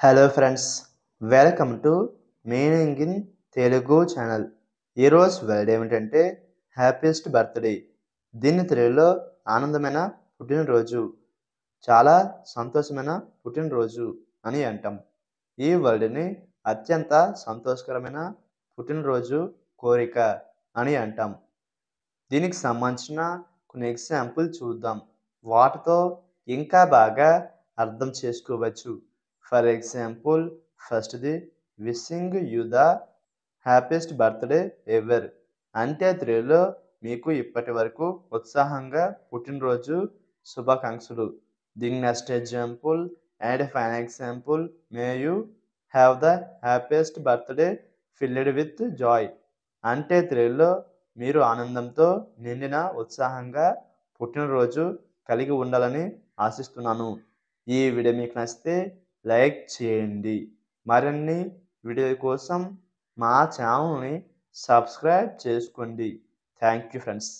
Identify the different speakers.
Speaker 1: Hello friends, welcome to meaning in Telugu channel. ఈరోజు word ఏమిటంటే happiest birthday. దీన్ని తెలుగులో ఆనందమైన పుట్టినరోజు, చాలా సంతోషమైన పుట్టినరోజు అని అంటాం. ఈ వర్డ్ని అత్యంత సంతోషకరమైన పుట్టినరోజు కోరిక అని అంటాం. దీనికి సంబంధించిన కొన్ని ఎగ్జాంపుల్ చూద్దాం. వాటితో ఇంకా బాగా అర్థం చేసుకోవచ్చు. ఫర్ ఎగ్జాంపుల్, ఫస్ట్‌ది wishing you the happiest birthday ever. అంటే తెలుగులో మీకు ఇప్పటి వరకు ఉత్సాహంగా పుట్టినరోజు శుభాకాంక్షలు. దీని next example and final example, may you have the happiest birthday filled with Joy. అంటే తెలుగులో మీరు ఆనందంతో నిండిన ఉత్సాహంగా పుట్టినరోజు కలిగి ఉండాలని ఆశిస్తున్నాను. ఈ వీడియో మీకు నచ్చితే లైక్ చేయండి. మరిన్ని వీడియోల కోసం మా ఛానల్ని సబ్స్క్రైబ్ చేసుకోండి. Thank you friends.